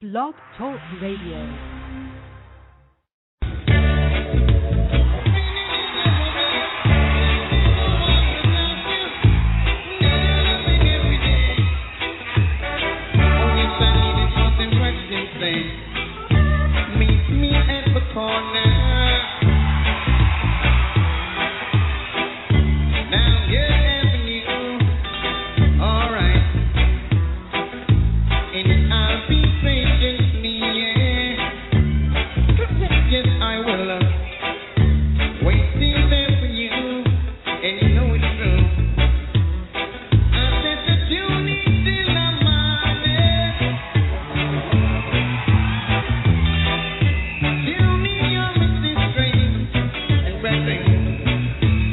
Blog Talk Radio. Meet me at the corner. Now you're Avenue. All right. And I'll be patiently, yeah. Yes, I will. Waiting there for you. And you know it's true. I said that you need till I'm honest. Tell me your missing strings and blessings.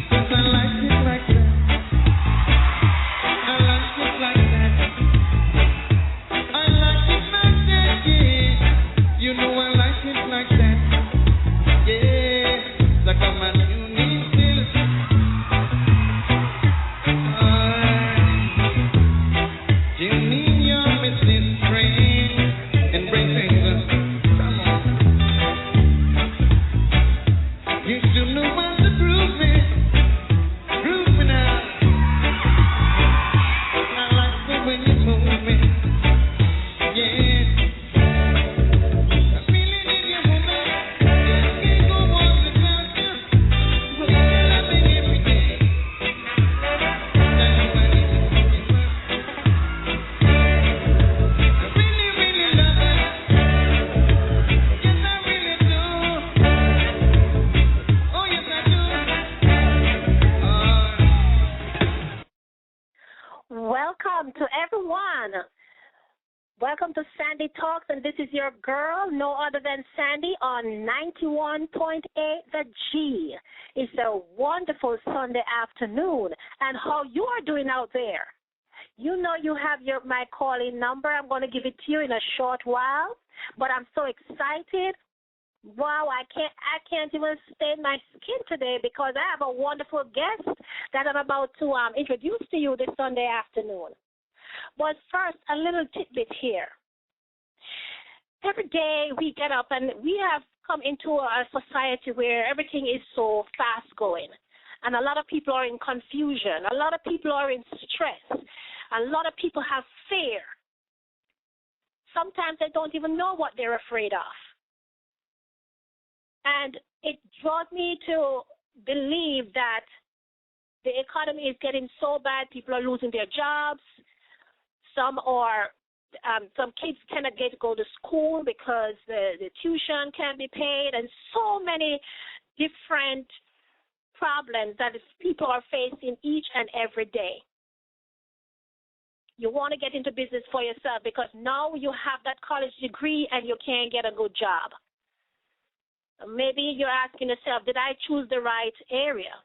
'Cause I like it like that. I like it like that. I like it like that, yeah. You know I like it like that. Yeah. So come on, you need till. You need your missing strings and blessings. Come on. You should know how to prove me. Prove me now. I like the way you move me. Yeah. I really need you, woman. I can't go on without you. You love me every day. That's why I need to see you. I really, really love it. Yes, I really do. Oh, yes, I do. Welcome to everyone. Welcome to Sandy Talks, and this is your girl, no other than Sandy on 91.8 The G. It's a wonderful Sunday afternoon, and how you are doing out there. You know you have my call-in number. I'm going to give it to you in a short while, but I'm so excited. Wow, I can't even stay in my skin today because I have a wonderful guest that I'm about to introduce to you this Sunday afternoon. But first, a little tidbit here. Every day we get up and we have come into a society where everything is so fast going. And a lot of people are in confusion. A lot of people are in stress. A lot of people have fear. Sometimes they don't even know what they're afraid of. And it draws me to believe that the economy is getting so bad, people are losing their jobs. Some kids cannot go to school because the tuition can't be paid, and so many different problems that people are facing each and every day. You want to get into business for yourself because now you have that college degree and you can't get a good job. Maybe you're asking yourself, did I choose the right area?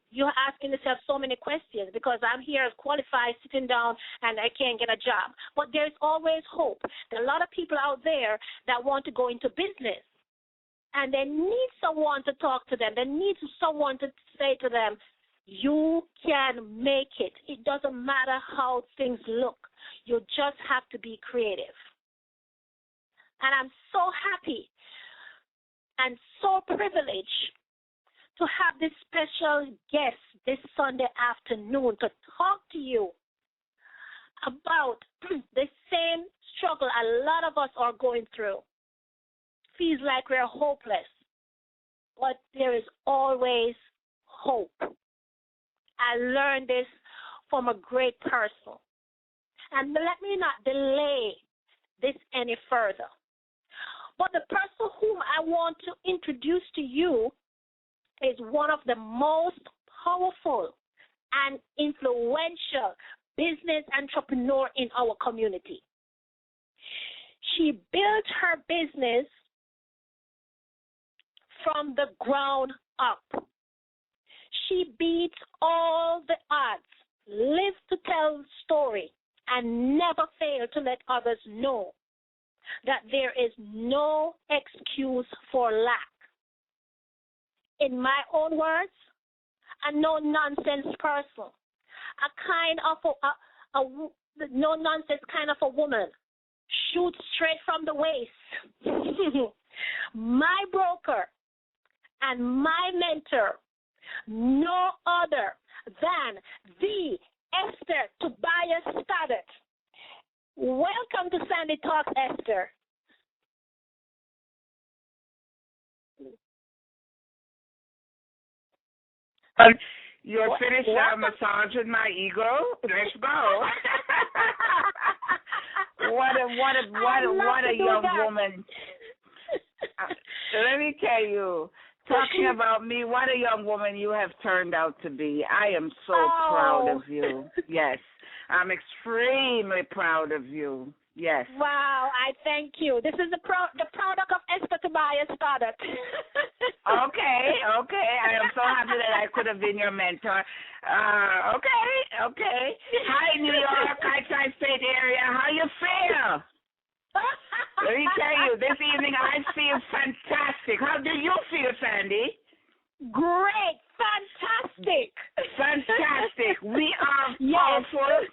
You're asking yourself so many questions because I'm here qualified, sitting down, and I can't get a job. But there's always hope. There are a lot of people out there that want to go into business, and they need someone to talk to them. They need someone to say to them, you can make it. It doesn't matter how things look. You just have to be creative. And I'm so happy and so privileged to have this special guest this Sunday afternoon to talk to you about the same struggle a lot of us are going through. Feels like we're hopeless, but there is always hope. I learned this from a great person. And let me not delay this any further. But the person whom I want to introduce to you is one of the most powerful and influential business entrepreneur in our community. She built her business from the ground up. She beat all the odds, lived to tell the story, and never failed to let others know that there is no excuse for lack. In my own words, a no-nonsense person, a kind of no-nonsense kind of a woman shoot straight from the waist. My broker and my mentor, no other than the Esther Tobias-Stoddad. Welcome to Sandy Talks, Esther. You're finished massaging my ego. Let's go. What a young woman. Let me tell you, talking about me, what a young woman you have turned out to be. I am so proud of you. Yes, I'm extremely proud of you. Yes. Wow, I thank you. This is the product of Esther Tobias-Stoddad. Okay. I am so happy that I could have been your mentor. Okay. Hi, New York, Tri-State area. How you feel? Let me tell you, this evening I feel fantastic. How do you feel, Sandy? Great. Fantastic. We are powerful,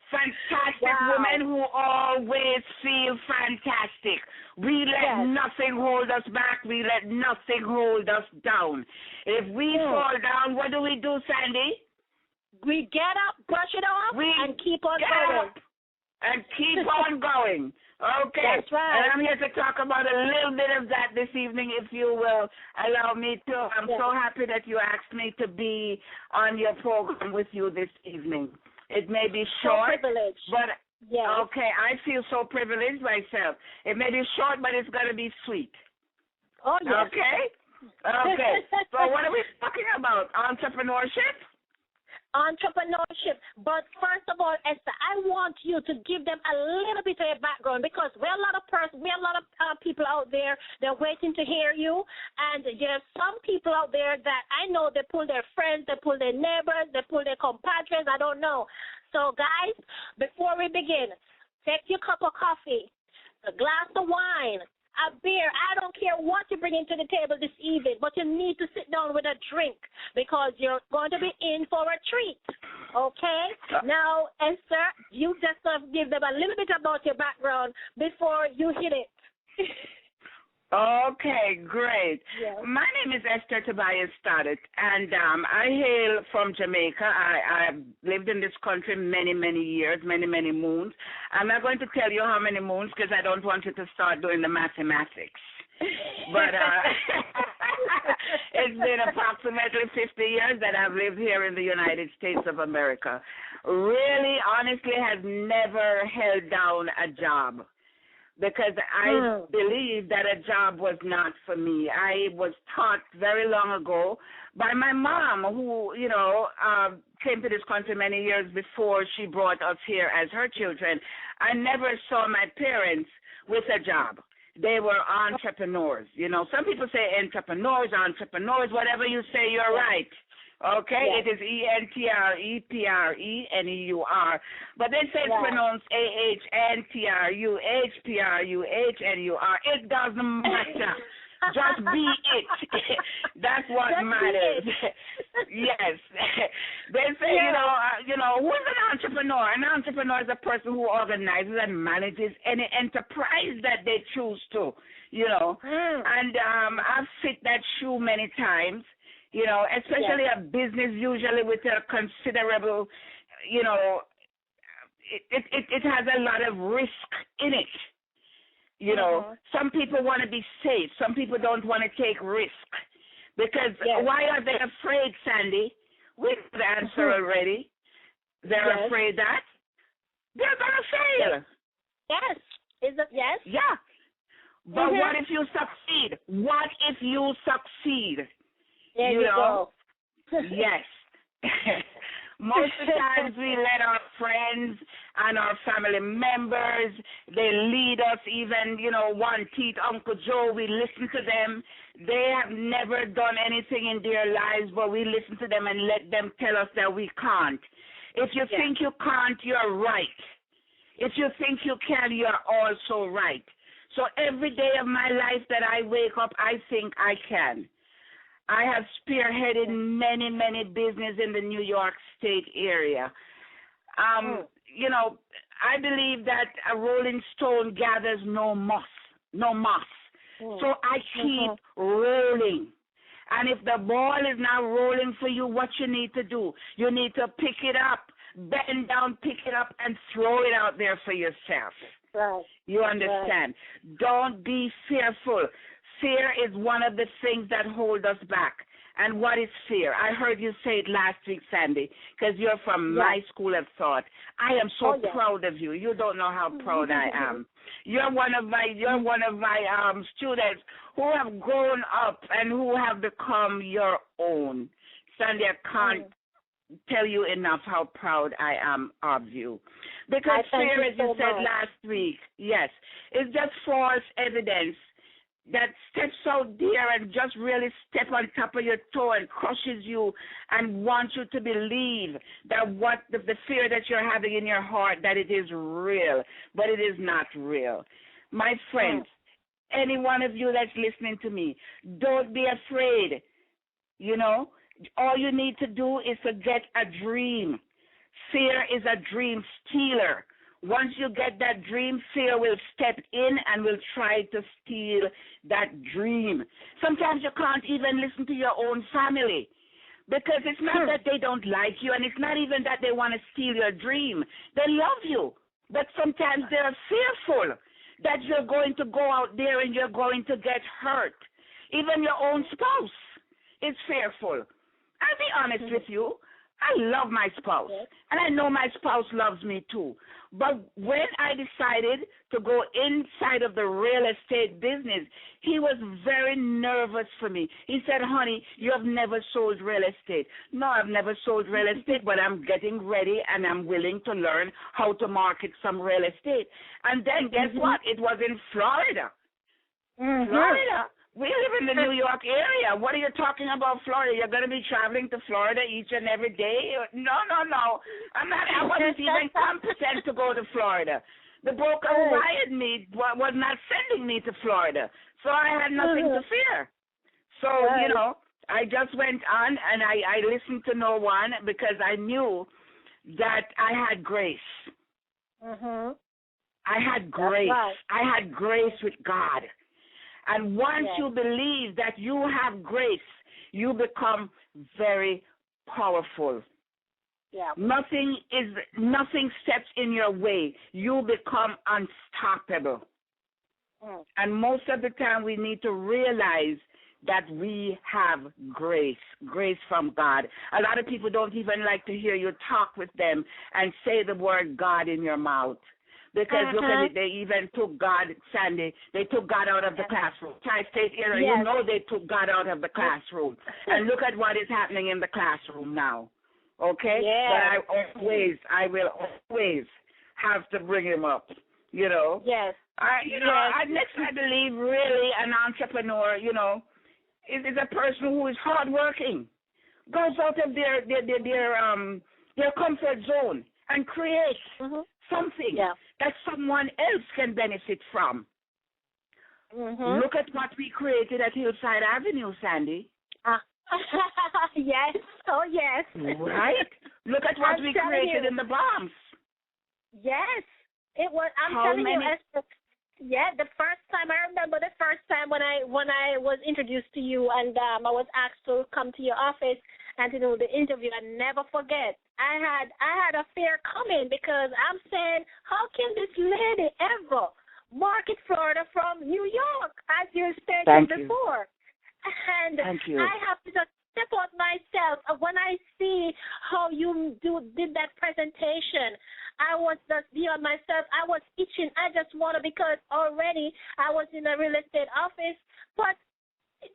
fantastic women who always feel fantastic. We let nothing hold us back. We let nothing hold us down. If we fall down, what do, Sandy? We get up, brush it off, and keep on going. And keep on going. Okay. That's right. And I'm here to talk about a little bit of that this evening, if you will allow me to. I'm so happy that you asked me to be on your program with you this evening. It may be short, but okay, I feel so privileged myself. It may be short, but it's going to be sweet. Oh, yes. Okay? So what are we talking about? Entrepreneurship? Entrepreneurship. But first of all, Esther, I want you to give them a little bit of your background, because we're a lot of people out there. They're waiting to hear you, and there's some people out there that I know they pull their friends, they pull their neighbors, they pull their compadres. I don't know. So guys, before we begin, take your cup of coffee, a glass of wine, a beer. I don't care what you bring into the table this evening, but you need to sit down with a drink, because you're going to be in for a treat. Okay? Now, Esther, you just give them a little bit about your background before you hit it. Okay, great. Yes. My name is Esther Tobias-Stoddad, and I hail from Jamaica. I've lived in this country many, many years, many, many moons. I'm not going to tell you how many moons, because I don't want you to start doing the mathematics. But it's been approximately 50 years that I've lived here in the United States of America. Really, honestly, has never held down a job, because I believe that a job was not for me. I was taught very long ago by my mom, who, came to this country many years before she brought us here as her children. I never saw my parents with a job. They were entrepreneurs. Some people say entrepreneurs, whatever you say, you're right. Okay, it is ENTREPRENEUR, but they say pronounce AHNTRUHPRUHNUR. It doesn't matter. Just be it. That's what matters. Yes. They say, who's an entrepreneur? An entrepreneur is a person who organizes and manages any enterprise that they choose to, And I've fit that shoe many times. Especially a business usually with a considerable, it has a lot of risk in it. Some people want to be safe. Some people don't want to take risk. Because why are they afraid, Sandy? We know the answer already. They're afraid that they're going to fail. Yes. Is it yes? Yeah. But what if you succeed? What if you succeed? There you go. Yes. Most of the times we let our friends and our family members, they lead us, even, one teeth, Uncle Joe, we listen to them. They have never done anything in their lives, but we listen to them and let them tell us that we can't. If you think you can't, you're right. If you think you can, you're also right. So every day of my life that I wake up, I think I can. I have spearheaded many, many business in the New York State area. I believe that a rolling stone gathers no moss. So I keep rolling. And if the ball is not rolling for you, what you need to do? You need to pick it up, bend down, pick it up, and throw it out there for yourself. Right. You understand? Right. Don't be fearful. Fear is one of the things that hold us back. And what is fear? I heard you say it last week, Sandy, because you're from my school of thought. I am so proud of you. You don't know how proud I am. You're one of my students who have grown up and who have become your own. Sandy, I can't tell you enough how proud I am of you. Because fear, as you said last week, it's just false evidence that steps out there and just really step on top of your toe and crushes you and wants you to believe that what the fear that you're having in your heart, that it is real, but it is not real. My friends, any one of you that's listening to me, don't be afraid. You know, all you need to do is to get a dream. Fear is a dream stealer. Once you get that dream, fear will step in and will try to steal that dream. Sometimes you can't even listen to your own family because it's not that they don't like you, and it's not even that they want to steal your dream. They love you, but sometimes they're fearful that you're going to go out there and you're going to get hurt. Even your own spouse is fearful. I'll be honest with you. I love my spouse, and I know my spouse loves me too. But when I decided to go inside of the real estate business, he was very nervous for me. He said, honey, you have never sold real estate. No, I've never sold real estate, but I'm getting ready, and I'm willing to learn how to market some real estate. And then guess what? It was in Florida. Florida. We live in the New York area. What are you talking about, Florida? You're going to be traveling to Florida each and every day? No. I wasn't even competent to go to Florida. The broker who hired me was not sending me to Florida, so I had nothing to fear. So, you know, I just went on, and I listened to no one because I knew that I had grace. I had grace. I had grace with God. And once you believe that you have grace, you become very powerful. Nothing steps in your way. You become unstoppable. And most of the time we need to realize that we have grace from God. A lot of people don't even like to hear you talk with them and say the word God in your mouth. Because look at it, they even took God, Sandy, they took God out of the classroom. Tri-State area, you know they took God out of the classroom. And look at what is happening in the classroom now. Okay? But I will always have to bring him up, you know. Next, I believe really an entrepreneur, you know, is a person who is hardworking, goes out of their comfort zone and creates something that someone else can benefit from. Look at what we created at Hillside Avenue, Sandy. Yes. Oh, yes. Right? Look at what we created in the Bronx. Yes. It was. I'm telling you, Esther. Yeah, the first time, I remember the first time when I was introduced to you and I was asked to come to your office and to do the interview. I never forget. I had a fear coming because I'm saying, how can this lady ever market Florida from New York, as you stated before? And I have to just step out myself. When I see how you did that presentation, I was just beyond myself. I was itching. I just wanted, because already I was in a real estate office, but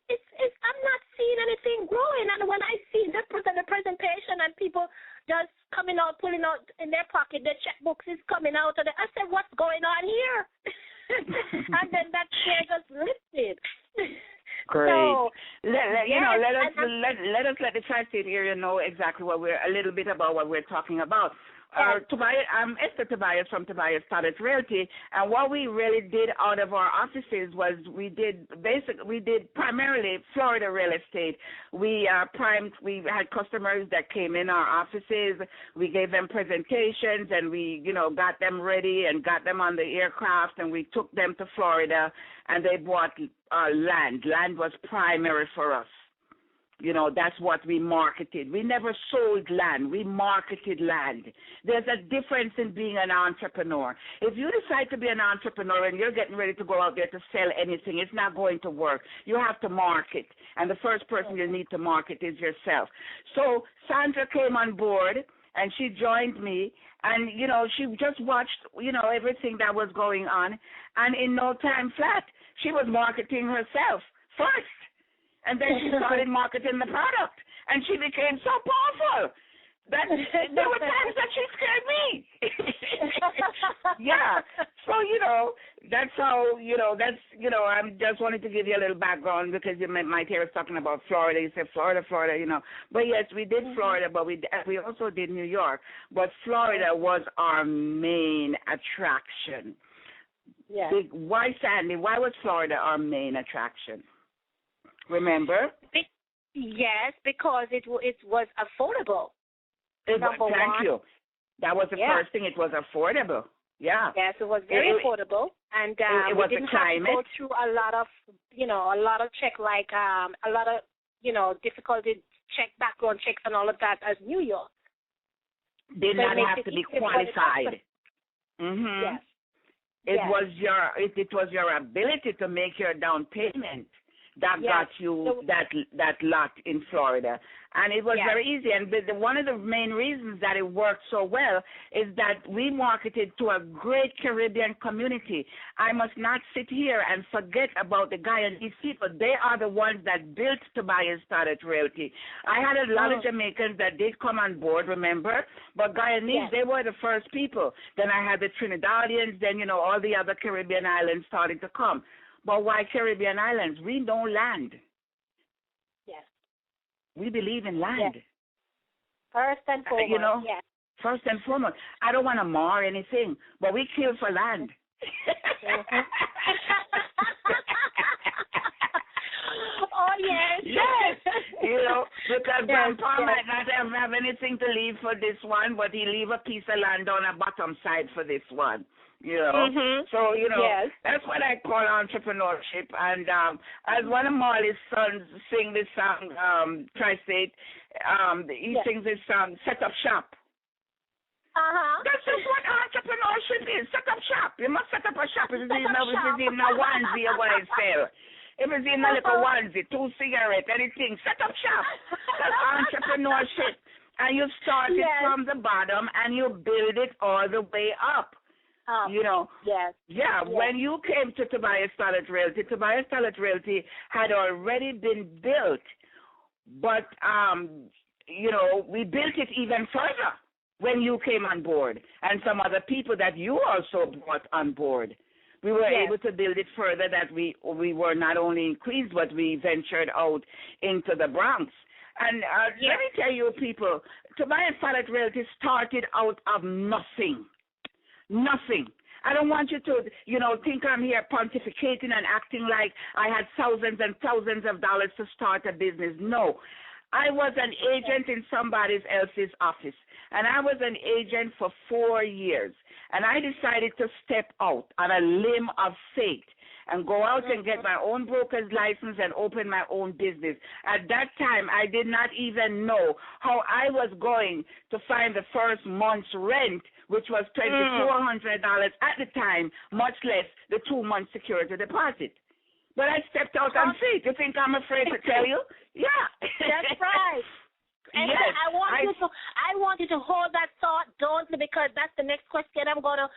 it's I'm not seeing anything growing. And when I see the presentation and people just coming out, pulling out in their pocket, their checkbooks is coming out of I said, what's going on here? And then that chair just lifted. Great. So, let us let the tri-state area know exactly a little bit about what we're talking about. Tobias, I'm Esther Tobias from Tobias-Stoddard Realty, and what we really did out of our offices was we did primarily Florida real estate. We had customers that came in our offices. We gave them presentations, and we, got them ready and got them on the aircraft, and we took them to Florida, and they bought land. Land was primary for us. That's what we marketed. We never sold land. We marketed land. There's a difference in being an entrepreneur. If you decide to be an entrepreneur and you're getting ready to go out there to sell anything, it's not going to work. You have to market, and the first person you need to market is yourself. So Sandra came on board, and she joined me, and, she just watched, everything that was going on, and in no time flat, she was marketing herself first. And then she started marketing the product, and she became so powerful that there were times that she scared me. Yeah. So, that's how, I'm just wanted to give you a little background because you might hear us talking about Florida. You said Florida, But, yes, we did Florida, but we also did New York. But Florida was our main attraction. Yeah. Why, Sandy? Why was Florida our main attraction? Remember? Yes, because it was affordable. Thank you. That was the first thing. It was affordable. Yeah. Yes, it was very affordable, and it was we didn't the climate. have to go through a lot of check, like a lot of difficulty background checks and all of that as New York. Did not have to be qualified. Yes. It was your ability to make your down payment that got you that lot in Florida. And it was very easy. And one of the main reasons that it worked so well is that we marketed to a great Caribbean community. I must not sit here and forget about the Guyanese people. They are the ones that built Tobias-Stoddard Realty. I had a lot of Jamaicans that did come on board, remember? But Guyanese, they were the first people. Then I had the Trinidadians, then, all the other Caribbean islands started to come. But why Caribbean islands? We know land. Yes. We believe in land. Yes. First and foremost, First and foremost. I don't want to mar anything, but we kill for land. Oh, yes. Yes. Because Grandpa might not have anything to leave for this one, but he leave a piece of land on a bottom side for this one. So, that's what I call entrepreneurship. And as one of Marley's sons sing this song, Tri-State, he sings this song, Set Up Shop. That's just what entrepreneurship is, set up shop. You must set up a shop. If it's even a onesie or what I sell. If it's even a little onesie, 2 cigarettes, anything, set up shop. That's entrepreneurship. And you start it from the bottom and you build it all the way up. When you came to Tobias-Stoddard Realty, Tobias-Stoddard Realty had already been built, but, we built it even further when you came on board and some other people that you also brought on board. We were able to build it further that we were not only in Queens, but we ventured out into the Bronx. And let me tell you, people, Tobias-Stoddard Realty started out of nothing. Nothing. I don't want you to, think I'm here pontificating and acting like I had thousands and thousands of dollars to start a business. No. I was an agent in somebody else's office, and I was an agent for 4 years. And I decided to step out on a limb of faith and go out and get my own broker's license and open my own business. At that time, I did not even know how I was going to find the first month's rent, which was $2,400 at the time, much less the 2-month security deposit. But I stepped out on faith. You think I'm afraid to tell you? Yeah. That's right. And yes, I want you to hold that thought, because that's the next question I'm gonna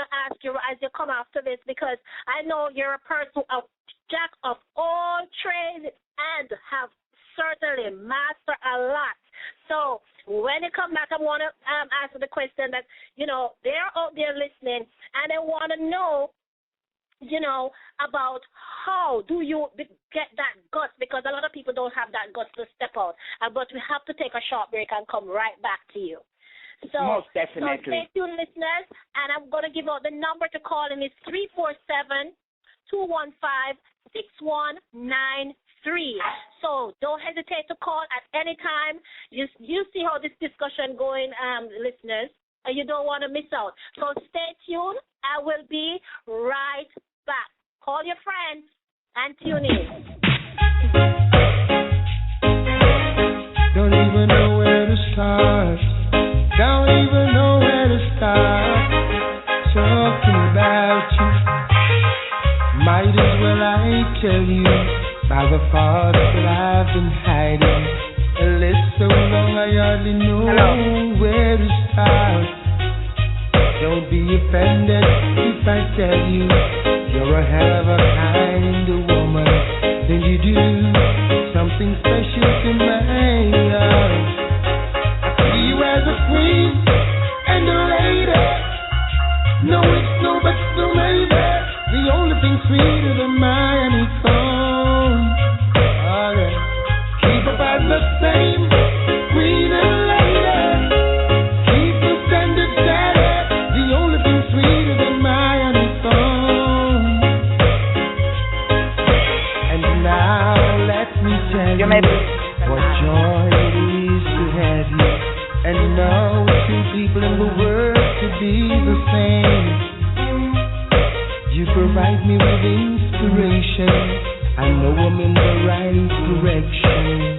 ask you as you come after this, because I know you're a person of jack of all trades and have certainly mastered a lot. So when you come back, I want to answer the question that they're out there listening and they want to know, about how do you get that guts, because a lot of people don't have that guts to step out. But we have to take a short break and come right back to you. So, most so definitely. stay tuned, listeners, and I'm going to give out the number to call in. It's 347-215-6193. So don't hesitate to call at any time. You see how this discussion going, listeners, and you don't want to miss out. So stay tuned. I will be right back. Call your friends and tune in. Don't even know where to start. Don't even know where to start. Talking about you. Might as well I tell you about the thoughts that I've been hiding. A list so long I hardly know where to start. Don't be offended if I tell you you're a hell of a kind of woman. Then you do something special to my eyes. I see you as a queen and a lady. No, it's no, but no, maybe. The only thing sweeter than my honeycomb. Oh, yeah. Keep up as the same queen and lady. Keep the standard steady. The only thing sweeter than my honeycomb. And now let me tell you what joy it is to have you. And know two people in the world to be the same. You provide me with inspiration. I know I'm in the right direction.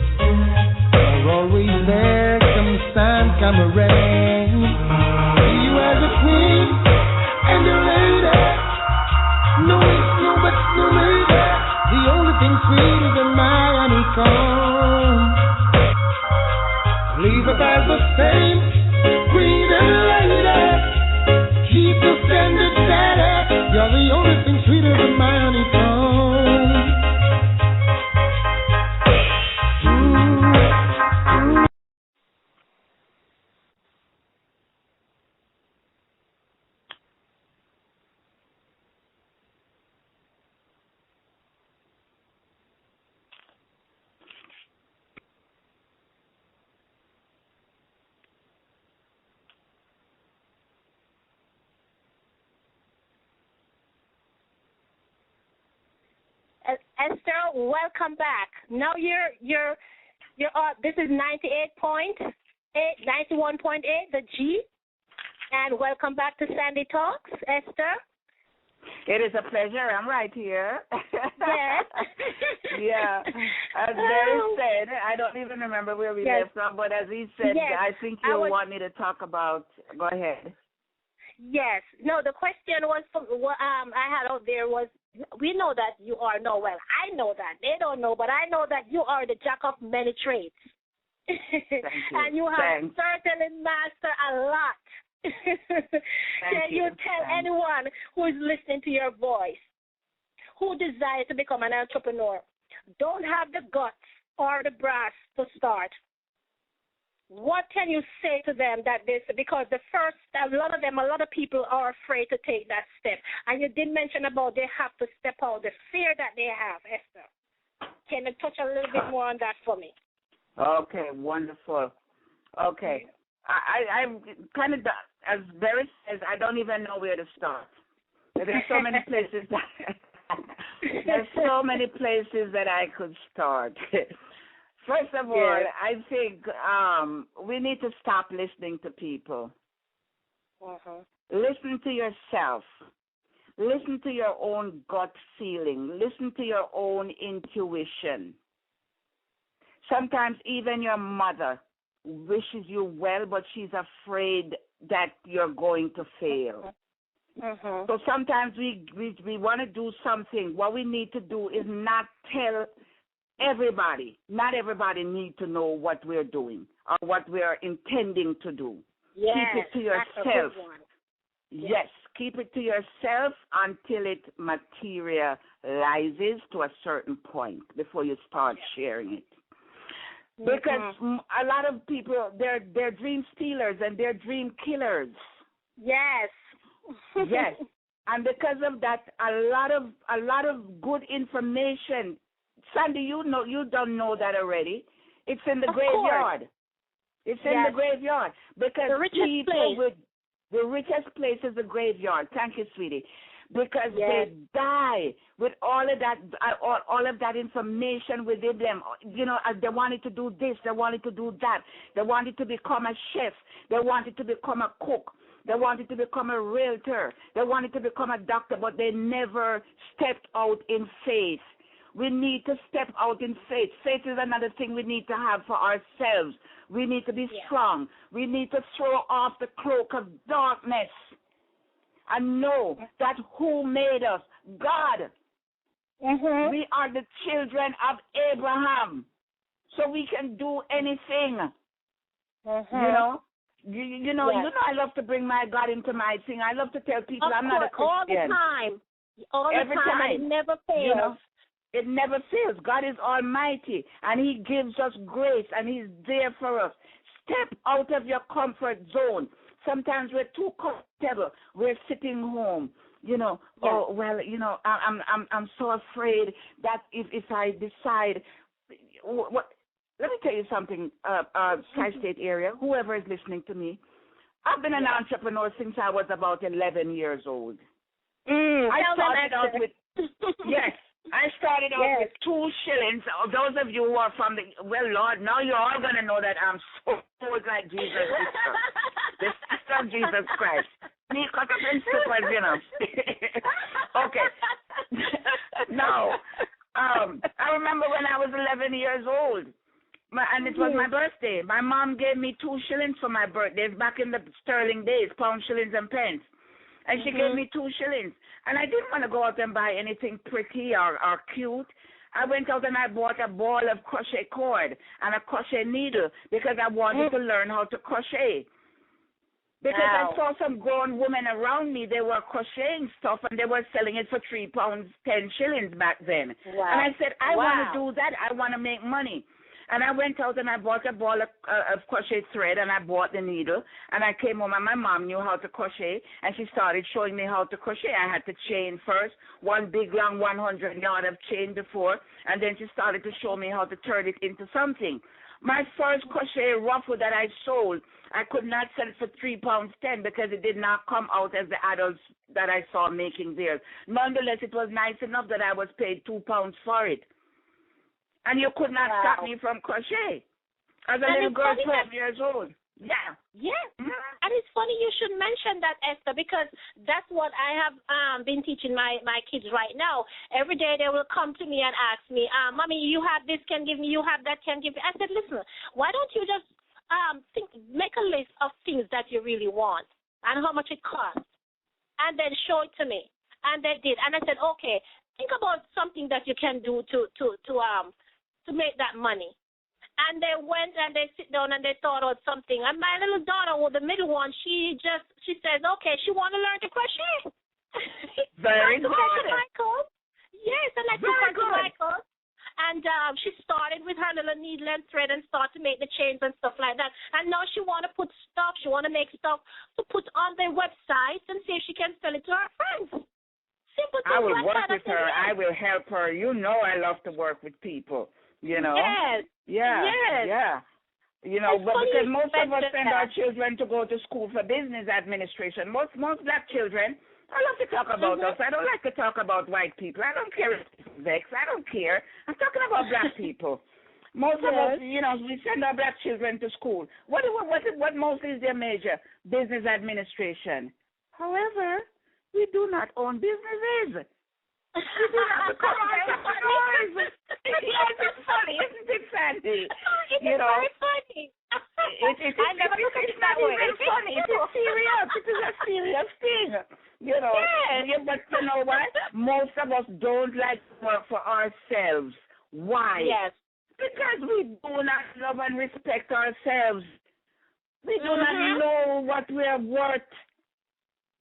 You're always there, come sun, come rain. See you as a queen and a lady. No, it's no, but no lady. The only thing sweeter than my honeycomb. Leave it as the same queen and lady. Keep the standard steady. You're the only thing sweeter than my honeycomb. Esther, welcome back. Now you're this is 91.8, the G, and welcome back to Sandy Talks, Esther. It is a pleasure. I'm right here. Yes. Yeah. As Barry said, I don't even remember where we left from, but as he said, I think you want me to talk about. Go ahead. Yes. No, the question was I had out there was, we know that you are I know that. They don't know, but I know that you are the jack of many trades. Thank you. And you have certainly mastered a lot. Can you tell anyone who is listening to your voice, who desires to become an entrepreneur, don't have the guts or the brass to start? What can you say to them because a lot of people are afraid to take that step. And you did mention about they have to step out, the fear that they have, Esther. Can you touch a little bit more on that for me? Okay, wonderful. Okay. I'm kind of, as Barry says, I don't even know where to start. There's so many places that I could start. First of all, I think we need to stop listening to people. Listen to yourself. Listen to your own gut feeling. Listen to your own intuition. Sometimes even your mother wishes you well, but she's afraid that you're going to fail. So sometimes we want to do something. What we need to do is not tell everybody. Not everybody needs to know what we're doing or what we're intending to do. Yes, keep it to yourself. That's a good one. Yes, keep it to yourself until it materializes to a certain point before you start sharing it. Because a lot of people, they're dream stealers and they're dream killers. Yes. Yes. And because of that, a lot of good information. Sandy, you don't know that already. It's in the graveyard. It's in the graveyard because the richest people place. with the richest place is the graveyard. Thank you, sweetie. Because they die with all of that information within them. You know, they wanted to do this, they wanted to do that, they wanted to become a chef, they wanted to become a cook, they wanted to become a realtor, they wanted to become a doctor, but they never stepped out in faith. We need to step out in faith. Faith is another thing we need to have for ourselves. We need to be strong. We need to throw off the cloak of darkness and know that who made us? God. We are the children of Abraham. So we can do anything. You know? You know, I love to bring my God into my thing. I love to tell people I'm not a Christian. All the time. All the Every time. And it never fails. You know? It never fails. God is almighty, and he gives us grace, and he's there for us. Step out of your comfort zone. Sometimes we're too comfortable. We're sitting home. You know, oh, well, you know, I'm so afraid that if I decide, what? Let me tell you something, Tri-State area, whoever is listening to me. I've been an entrepreneur since I was about 11 years old. I started out with, I started out with 2 shillings. Those of you who are from the, well, Lord, now you're all going to know that I'm so like Jesus. The sister of Jesus Christ. Me cut up in super, you know. Okay. Now, I remember when I was 11 years old, and it was my birthday. My mom gave me 2 shillings for my birthday. It's back in the sterling days, pound, shillings, and pence. And she gave me 2 shillings. And I didn't want to go out and buy anything pretty or cute. I went out and I bought a ball of crochet cord and a crochet needle because I wanted to learn how to crochet. Because I saw some grown women around me, they were crocheting stuff and they were selling it for £3, 10 shillings back then. Wow. And I said, I want to do that. I want to make money. And I went out and I bought a ball of crochet thread and I bought the needle. And I came home and my mom knew how to crochet and she started showing me how to crochet. I had to chain first, one big long 100-yard of chain before, and then she started to show me how to turn it into something. My first crochet ruffle that I sold, I could not sell it for £3, 10 because it did not come out as the adults that I saw making theirs. Nonetheless, it was nice enough that I was paid £2 for it. And you could not stop me from crochet. As a little girl, 12 years old. Yeah. And it's funny you should mention that, Esther, because that's what I have been teaching my kids right now. Every day they will come to me and ask me, Mommy, you have this, can give me, you have that, can give me. I said, listen, why don't you just make a list of things that you really want and how much it costs, and then show it to me. And they did. And I said, okay, think about something that you can do to make that money. And they went and they sit down and they thought of something. And my little daughter, the middle one, she says, okay, she want to learn to crochet. Very good. Yes, and I took her to Michael. And she started with her little needle and thread and started to make the chains and stuff like that. And now she want to put stuff, she want to make stuff to put on their website and see if she can sell it to her friends. Simple things I will like work that. with her. I will help her. You know I love to work with people. You know? Yes. Yeah. You know, but because most of us send our children to go to school for business administration. Most black children, I love to talk about us. I don't like to talk about white people. I don't care if it's vex. I don't care. I'm talking about black people. Most of us, you know, we send our black children to school. What mostly is their major? Business administration. However, we do not own businesses. We do not become entrepreneurs. Yes, it's funny, isn't it, Sandy? It's very funny. I never look at it that way. It's funny. It is serious. It is a serious thing. You know. Yes. But you know what? Most of us don't like to work for ourselves. Why? Yes. Because we do not love and respect ourselves. We do not know what we are worth.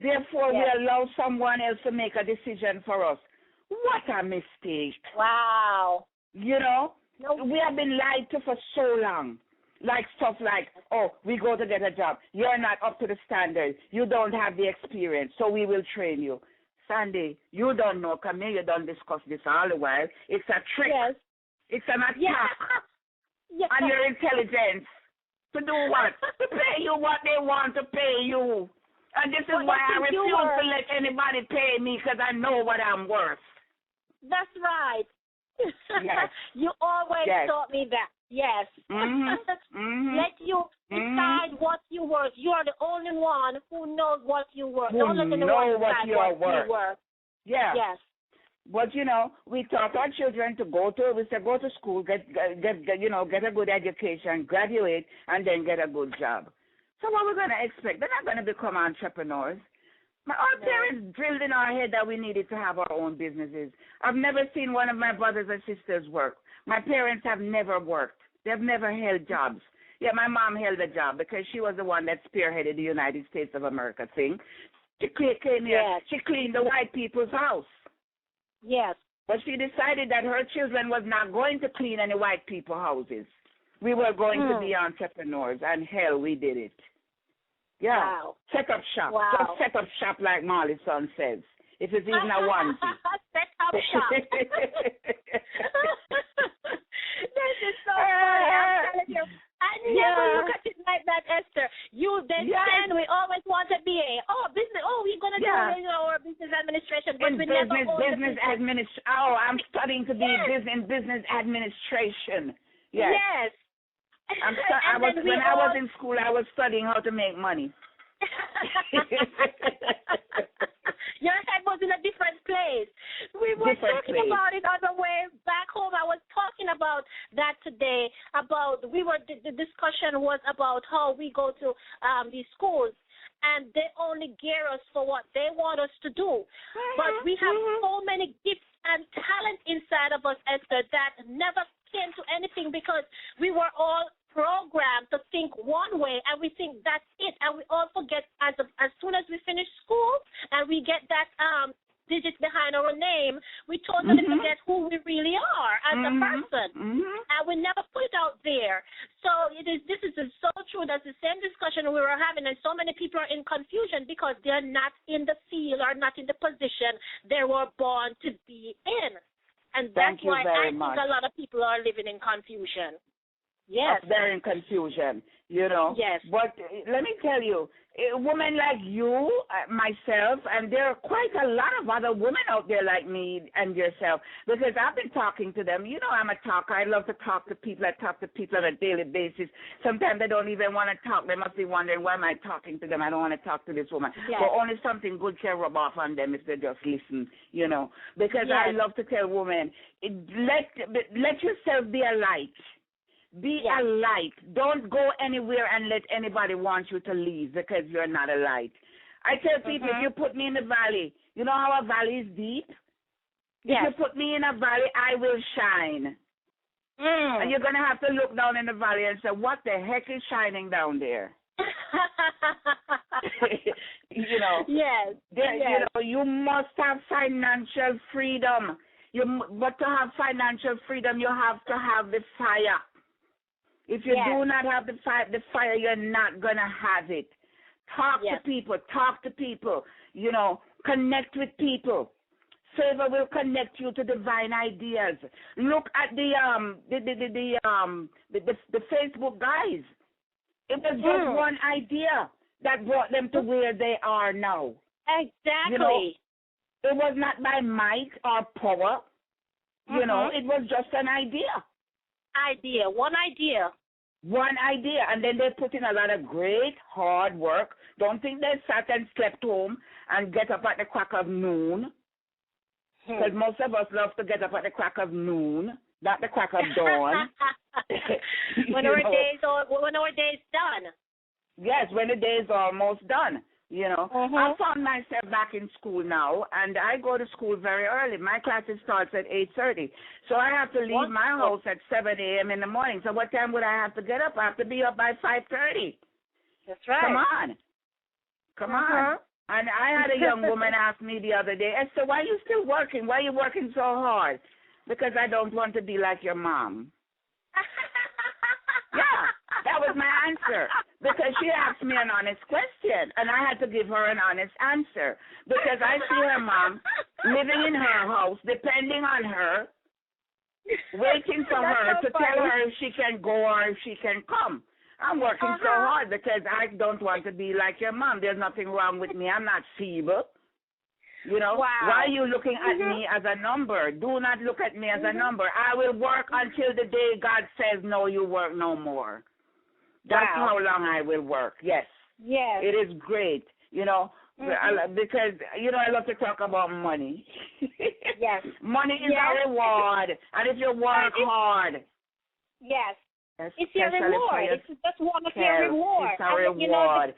Therefore, we allow someone else to make a decision for us. What a mistake. Wow. You know, we have been lied to for so long. Like stuff like, oh, we go to get a job. You're not up to the standard. You don't have the experience, so we will train you. Sandy, you don't know. Camille, you don't discuss this all the while. It's a trick. Yes. It's an attack on your intelligence. To do what? To pay you what they want to pay you. And this is Well, why that's I what you refuse were. to let anybody pay me because I know what I'm worth. That's right. Yes. You always Yes. taught me that. Yes. Let you decide what you're worth. You are the only one who knows what you're worth. Who Don't let anyone know what decide you're what worth. you're worth. Yeah. Yes. But we taught our children to go to school, get a good education, graduate, and then get a good job. So what we're gonna expect? They're not gonna become entrepreneurs. Our parents drilled in our head that we needed to have our own businesses. I've never seen one of my brothers or sisters work. My parents have never worked. They've never held jobs. Yeah, my mom held a job because she was the one that spearheaded the United States of America thing. She came here. Yes. She cleaned the white people's house. Yes. But she decided that her children was not going to clean any white people houses. We were going to be entrepreneurs, and hell, we did it. Yeah. Wow. Set up shop. Wow. Just set up shop like Marley's son says. If it's even a onesie. Set up shop. This is so funny. I'm telling you. I never look at it like that, Esther. You then we always want to be business. Oh, we're gonna do our business administration, but we never business administration. Oh, I'm studying to be business administration. Yes. Yes. When I was in school, I was studying how to make money. Your head was in a different place. We were talking about it on the way back home. I was talking about that today. The discussion was about how we go to these schools, and they only gear us for what they want us to do. But we have so many gifts and talent inside of us, Esther, that never came to anything because we were all programmed to think one way, and we think that's it, and we all forget as soon as we finish school and we get that digit behind our name, we totally forget who we really are as a person, and we never put it out there. So this is so true. That's the same discussion we were having, and so many people are in confusion because they're not in the field or not in the position they were born to be in, and that's why I think a lot of people are living in confusion. Yes. They're in confusion, Yes. But let me tell you, a woman like you, myself, and there are quite a lot of other women out there like me and yourself, because I've been talking to them. I'm a talker. I love to talk to people. I talk to people on a daily basis. Sometimes they don't even want to talk. They must be wondering, why am I talking to them? I don't want to talk to this woman. Yes. But only something good can rub off on them if they just listen, Because I love to tell women, let yourself be a light. Be a light. Don't go anywhere and let anybody want you to leave because you're not a light. I tell people, if you put me in the valley, you know how a valley is deep? Yes. If you put me in a valley, I will shine. And you're going to have to look down in the valley and say, what the heck is shining down there? Yes. You must have financial freedom. But to have financial freedom, you have to have the fire. If you do not have the fire, you're not going to have it. Talk to people. Connect with people. Favor will connect you to divine ideas. Look at the Facebook guys. It was just one idea that brought them to where they are now. Exactly. It was not by might or power. It was just an idea. One idea, and then they put in a lot of great hard work. Don't think they sat and slept home and get up at the crack of noon, because most of us love to get up at the crack of noon, not the crack of dawn. When our day's done. Yes, when the day is almost done. I found myself back in school now, and I go to school very early. My classes starts at 8:30, so I have to leave my house at 7 a.m. in the morning. So what time would I have to get up? I have to be up by 5:30. That's right. Come on. And I had a young woman ask me the other day, Esther, why are you still working? Why are you working so hard? Because I don't want to be like your mom. Yeah, that was my answer, because she asked me an honest question, and I had to give her an honest answer, because I see her mom living in her house, depending on her, waiting for her to tell her if she can go or if she can come. I'm working so hard because I don't want to be like your mom. There's nothing wrong with me. I'm not feeble. You know, why are you looking at me as a number? Do not look at me as a number. I will work until the day God says, no, you work no more. That's how long I will work. Yes. Yes. It is great, you know, because, you know, I love to talk about money. Yes. Money is a reward. And if you work hard. Yes. It's your reward. It's just one of your rewards. It's a reward. You know,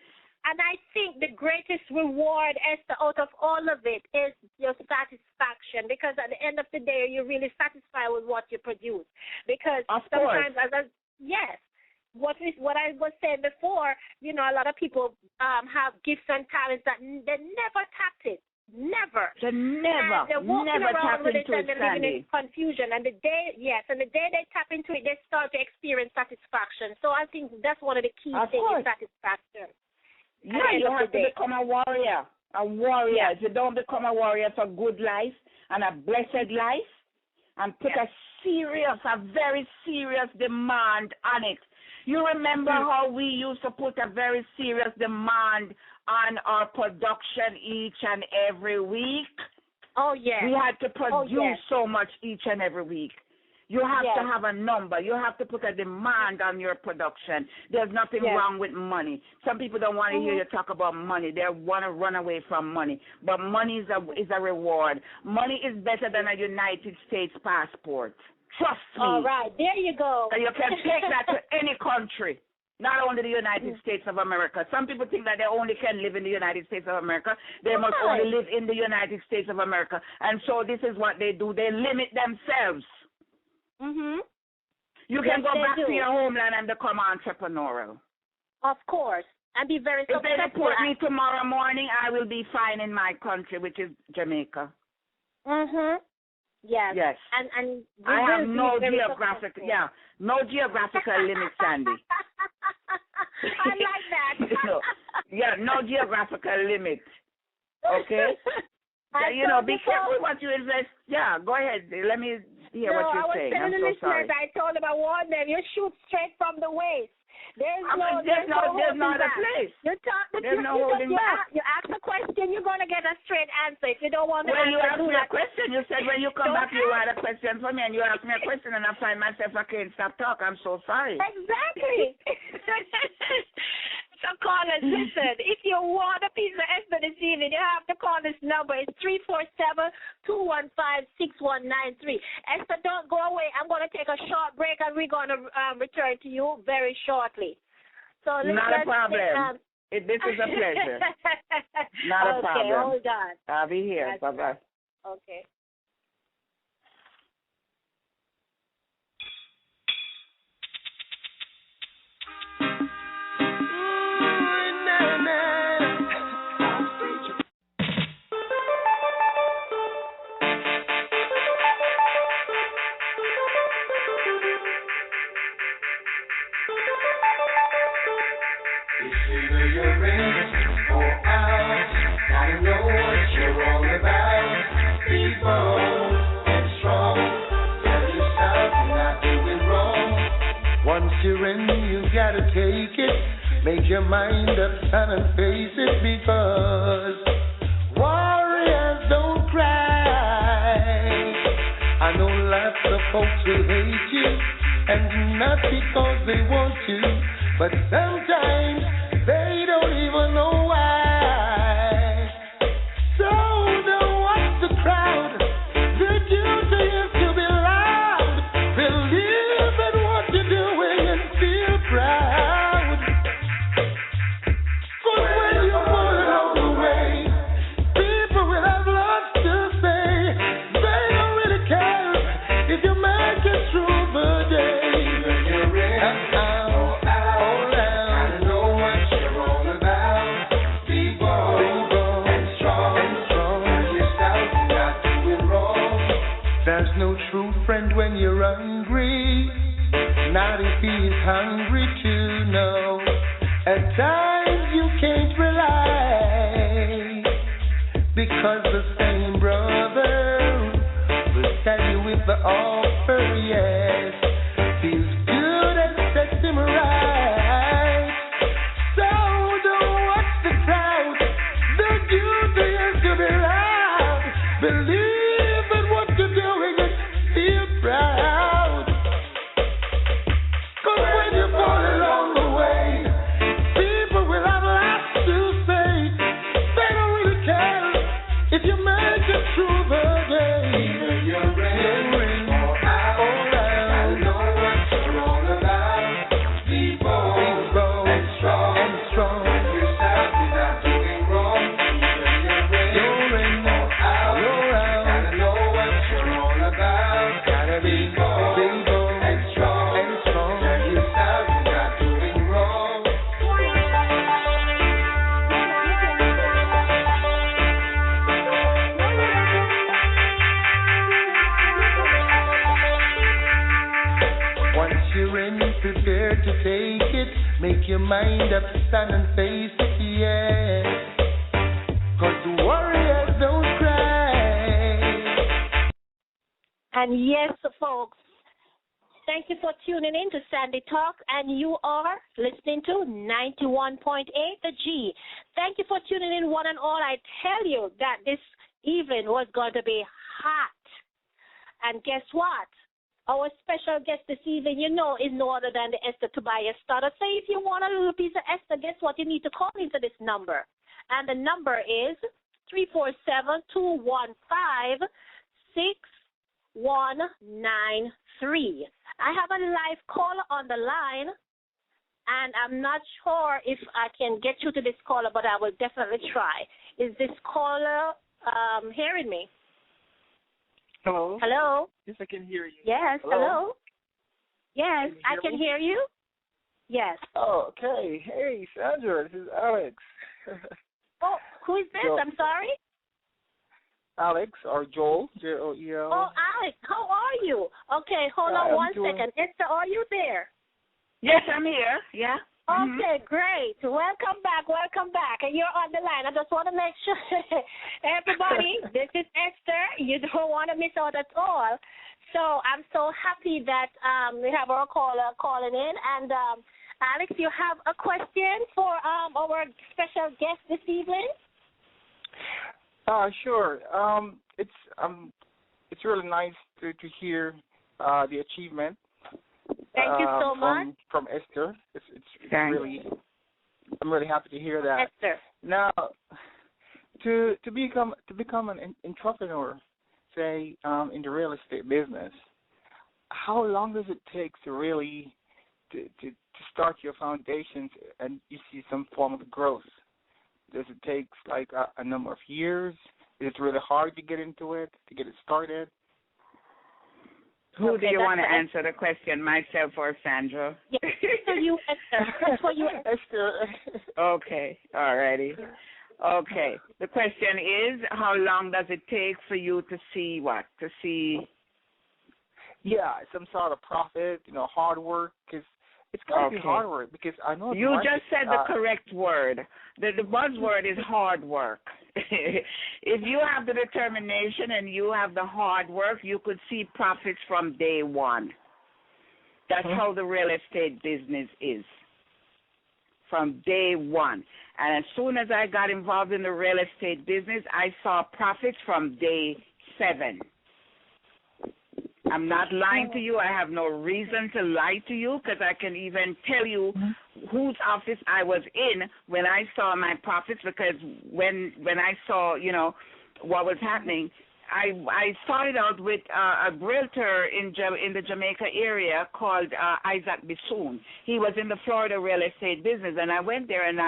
and I think the greatest reward, Esther, out of all of it is your satisfaction, because at the end of the day, you're really satisfied with what you produce. Because sometimes, what I was saying before, you know, a lot of people have gifts and talents that they never tapped it. Never. They're walking around with it and they're living in confusion. And the day they tap into it, they start to experience satisfaction. So I think that's one of the key things, satisfaction. Yeah, you have to become a warrior. A warrior. If you don't become a warrior for good life and a blessed life, and put a very serious demand on it. You remember how we used to put a very serious demand on our production each and every week? Oh, yes. We had to produce so much each and every week. You have to have a number. You have to put a demand on your production. There's nothing wrong with money. Some people don't want to hear you talk about money. They want to run away from money. But money is a reward. Money is better than a United States passport. Trust me. All right, there you go. And you can take that to any country, not only the United States of America. Some people think that they only can live in the United States of America. They must only live in the United States of America. And so this is what they do. They limit themselves. You can go back to your homeland and become entrepreneurial. Of course. And be very successful. If they deport me tomorrow morning, I will be fine in my country, which is Jamaica. Yes. And I have no geographical limit, Sandy. I like that. No geographical limit. Okay? You know, be careful what you invest. Yeah, go ahead. Let me hear what you're saying. I was telling the listeners, I told them, I warned them, you shoot straight from the waist. There's no other place. There's no holding back. You ask a question, you're going to get a straight answer. If you don't want to you asked me a question. You said when you come back, you had a question for me, and you asked me a question, and I find myself, I can't stop talking. I'm so sorry. Exactly. So callers, listen, if you want a piece of Esther this evening, you have to call this number. It's 347-215-6193. Esther, don't go away. I'm going to take a short break, and we're going to return to you very shortly. So not a problem. This is a pleasure. Not a problem. Okay, hold on. I'll be here. Bye-bye. Okay. You're in, you gotta take it. Make your mind up, son, and face it, because warriors don't cry. I know lots of folks who hate you, and not because they want to, but sometimes they don't even know why. So don't watch the crowd. The duty is to be loud. Believe in what you're doing and feel proud. 'Cause when you pull it all the way, people will have lots to say. They don't really care if you make it through the day. You're in, there's no true friend when you're hungry, not if he is hungry too, no. At times you can't rely, because the same brother will stab you with the offer, yes. Feels good and sets him right. you're in, prepare to take it. Make your mind up, stand and face it, yeah. 'Cause the warriors don't cry. And yes, folks, thank you for tuning in to Sandy Talk, and you are listening to 91.8 The G. Thank you for tuning in, one and all. I tell you that this evening was going to be hot. And guess what? Our special guest this evening, is no other than the Esther Tobias-Stoddad. So if you want a little piece of Esther, guess what? You need to call into this number. And the number is 347-215-6193. I have a live caller on the line, and I'm not sure if I can get you to this caller, but I will definitely try. Is this caller hearing me? Hello? Hello? Yes, I can hear you. Yes, hello? Yes, I can hear you. Yes. Oh, okay. Hey, Sandra, this is Alex. Oh, who is this? Joel. I'm sorry? Alex, or Joel, Joel. Oh, Alex, how are you? Okay, hold on one second. Esther, are you there? Yes, I'm here. Yeah. Okay, great. Welcome back. And you're on the line. I just want to make sure, everybody, this is Esther. You don't want to miss out at all. So I'm so happy that we have our caller calling in. And, Alex, you have a question for our special guest this evening? Sure. It's really nice to hear the achievement. Thank you so much. From Esther. It's really, I'm really happy to hear that. Esther. Now, to become an entrepreneur, say in the real estate business, how long does it take to really to start your foundations and you see some form of growth? Does it take like a number of years? Is it really hard to get into it, to get it started? Who do you want to answer the question, myself or Sandra? Yes, for you, Esther. That's for you, Esther. Okay, all righty. Okay, the question is, how long does it take for you to see what? To see? Yeah, some sort of profit, hard work, because it's got to be hard work, because I know you just said the correct word. The buzzword is hard work. If you have the determination and you have the hard work, you could see profits from day one. That's how the real estate business is, from day one. And as soon as I got involved in the real estate business, I saw profits from day 7. I'm not lying to you. I have no reason to lie to you, because I can even tell you whose office I was in when I saw my profits, because when I saw, what was happening, I started out with a realtor in the Jamaica area called Isaac Bissoon. He was in the Florida real estate business, and I went there and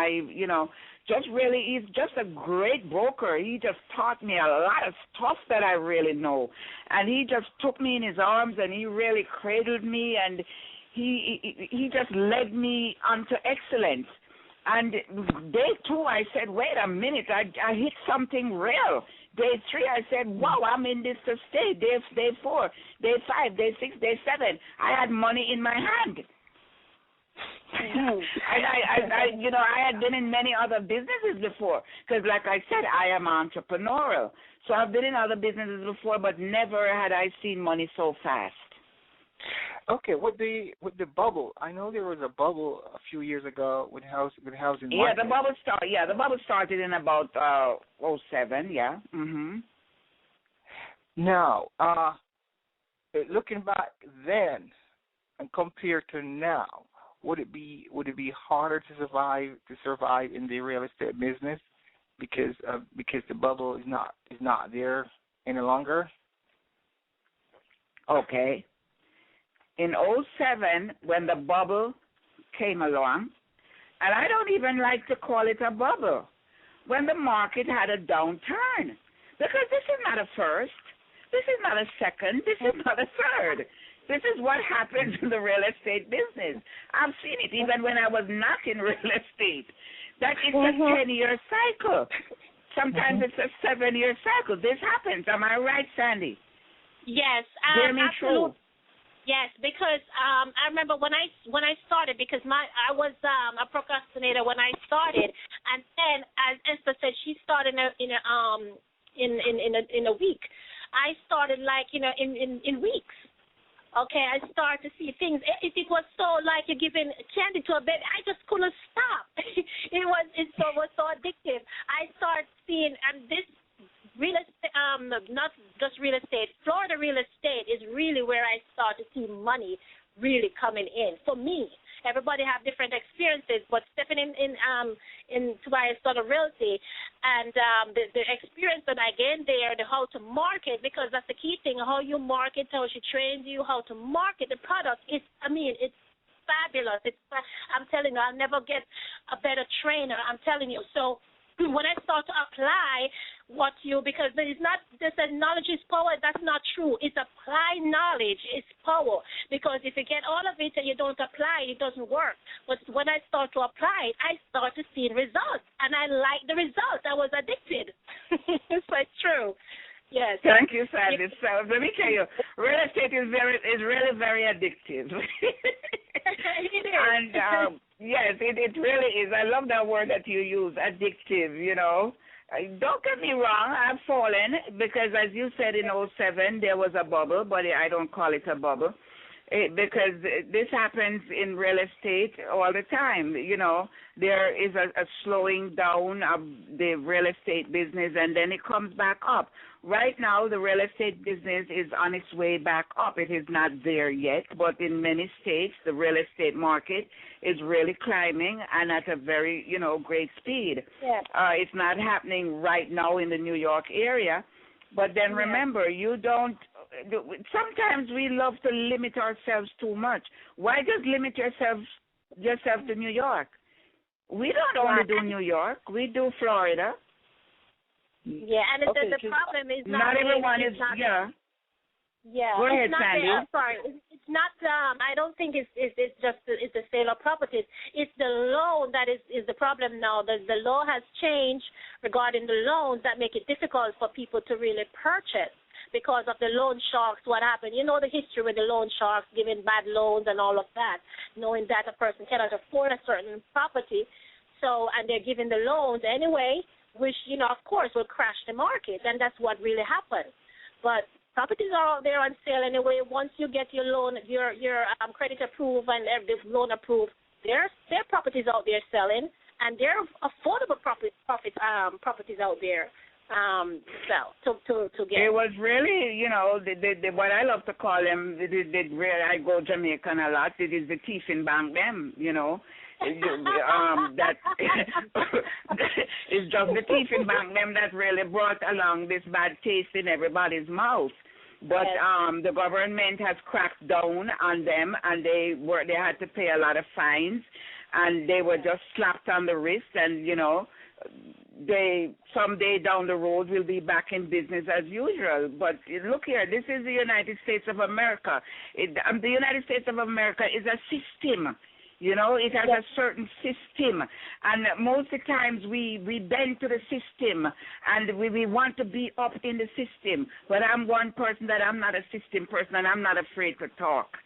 he's just a great broker. He just taught me a lot of stuff that I really know. And he just took me in his arms and he really cradled me, and he just led me onto excellence. And day 2, I said, wait a minute, I hit something real. Day 3, I said, wow, I'm in this to stay. Day 4, day 5, day 6, day 7, I had money in my hand. I had been in many other businesses before, because like I said, I am entrepreneurial. So I've been in other businesses before, but never had I seen money so fast. Okay, with the bubble, I know there was a bubble a few years ago with housing market. Yeah, the bubble started in about 07, yeah. Mhm. Now, looking back then and compared to now, would it be harder to survive in the real estate business because the bubble is not there any longer? Okay. In 07, when the bubble came along, and I don't even like to call it a bubble, when the market had a downturn, because this is not a first, this is not a second, this is not a third. This is what happens in the real estate business. I've seen it even when I was not in real estate. That it's a 10-year cycle. Sometimes it's a 7-year cycle. This happens. Am I right, Sandy? Yes, Hear me true. Yes, because I remember when I started, because I was a procrastinator when I started, and then as Esther said, she started in a week. I started in weeks. Okay, I started to see things. It was so like you're giving candy to a baby. I just couldn't stop. It was so addictive. I started seeing, and this real estate, not just real estate, Florida real estate is really where I start to see money really coming in for me. Everybody have different experiences, but stepping in Tobias-Stoddard Realty and the experience that I gained there, the how to market, because that's the key thing, how you market, how she trains you, how to market the product. It's fabulous. I'm telling you, I'll never get a better trainer. I'm telling you. So when I start to apply because it's not, they said knowledge is power, that's not true. It's apply knowledge, it's power. Because if you get all of it and you don't apply it, it doesn't work. But when I start to apply it, I start to see results. And I like the results. I was addicted. It's like true. Yes. Thank you, Sandy. So let me tell you, real estate is really very addictive. It is. And yes, it really is. I love that word that you use, addictive, Don't get me wrong, I've fallen because, as you said, in '07 there was a bubble, but I don't call it a bubble because this happens in real estate all the time. There is a slowing down of the real estate business, and then it comes back up. Right now, the real estate business is on its way back up. It is not there yet, but in many states, the real estate market is really climbing and at a very, great speed. Yeah. It's not happening right now in the New York area, but then remember, sometimes we love to limit ourselves too much. Why just limit yourself to New York? We don't only do New York. We do Florida. Yeah, and the problem is not everyone is. Yeah. Yeah. Go ahead, it's not Sandy. Sorry, it's not. I don't think it's just the sale of properties. It's the loan that is the problem now. The law has changed regarding the loans that make it difficult for people to really purchase because of the loan sharks. What happened? You know the history with the loan sharks giving bad loans and all of that, knowing that a person cannot afford a certain property, and they're giving the loans anyway, which, of course, will crash the market, and that's what really happened. But properties are out there on sale anyway. Once you get your loan, your credit approved and the loan approved, there are properties out there selling, and there are affordable properties out there to get. It was really, what I love to call them, I go Jamaican a lot, it is the thief in bank them, that is just the thief in bank them that really brought along this bad taste in everybody's mouth. But the government has cracked down on them, and they had to pay a lot of fines, and they were just slapped on the wrist, and they someday down the road will be back in business as usual. But look here, this is the United States of America. The United States of America is a system. It has a certain system, and most of the times we bend to the system, and we want to be up in the system. But I'm one person that I'm not a system person, and I'm not afraid to talk,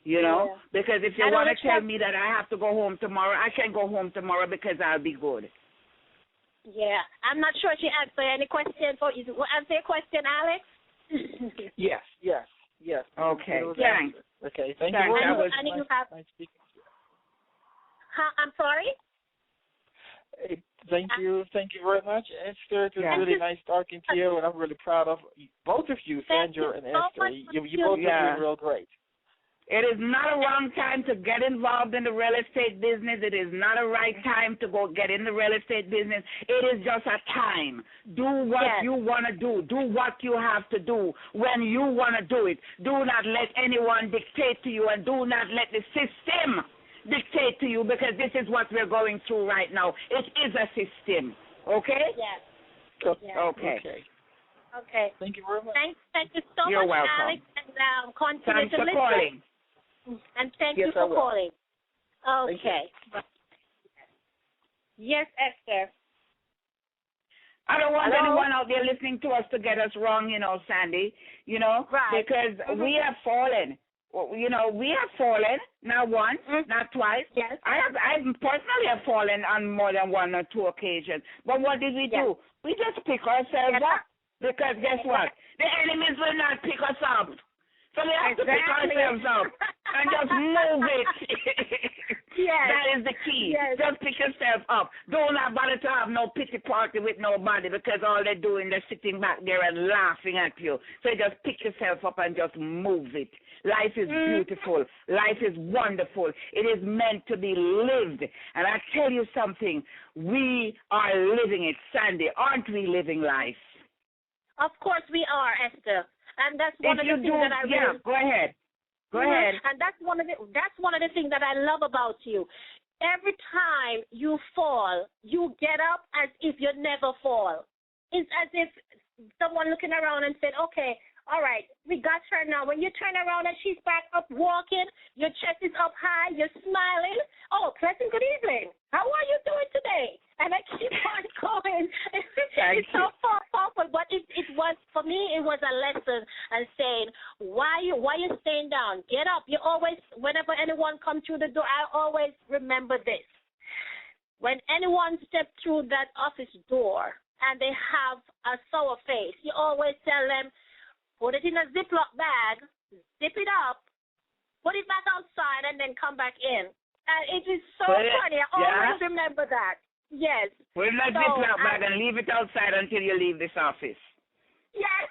because if you want to tell me that I have to go home tomorrow, I can go home tomorrow because I'll be good. Yeah, I'm not sure she answered any question. Answer your question, Alex? Yes. Okay, thanks. Okay, thank you very much. Nice speaking. I'm sorry? Thank you very much, Esther. It was really nice talking to you, and I'm really proud of both of you, Sandra and Esther. You both are doing real great. It is not a wrong time to get involved in the real estate business. It is not a right time to go get in the real estate business. It is just a time. Do what you want to do. Do what you have to do when you want to do it. Do not let anyone dictate to you, and do not let the system dictate to you, because this is what we're going through right now. It is a system. Okay? Yes. Okay. Okay. Thank you very much. Thank you so You're much, welcome. Alex, and continue Thanks to for listen. calling. And thank you for calling. Okay. Yes, Esther. I don't want anyone out there listening to us to get us wrong, Sandy, Right. because we have fallen. we have fallen, not once, not twice. Yes. I personally have fallen on more than one or two occasions. But what did we do? We just pick ourselves up. Because guess what? The enemies will not pick us up. So we have to pick ourselves up and just move it. That is the key. Just pick yourself up. Don't bother to have no pity party with nobody because all they're doing, they're sitting back there and laughing at you. So just pick yourself up and just move it. Life is beautiful. Life is wonderful. It is meant to be lived. And I tell you something, we are living it. Sandy, aren't we living life? Of course we are, Esther. And that's one of the things that I really... go ahead. Go ahead. And that's one of the things that I love about you. Every time you fall, you get up as if you never fall. It's as if someone looking around and said, okay, all right, we got her now. When you turn around and she's back up walking, your chest is up high, you're smiling. Oh, pleasant good evening. How are you doing today? And I keep on going. It's so powerful, but it was, for me, it was a lesson and saying, why you staying down? Get up. You always, whenever anyone comes through the door, I always remember this. When anyone steps through that office door and they have a sour face, you always tell them, put it in a Ziploc bag, zip it up, put it back outside, and then come back in. And it is so funny. I always remember that. Yes. Put it in a Ziploc bag and leave it outside until you leave this office. Yes.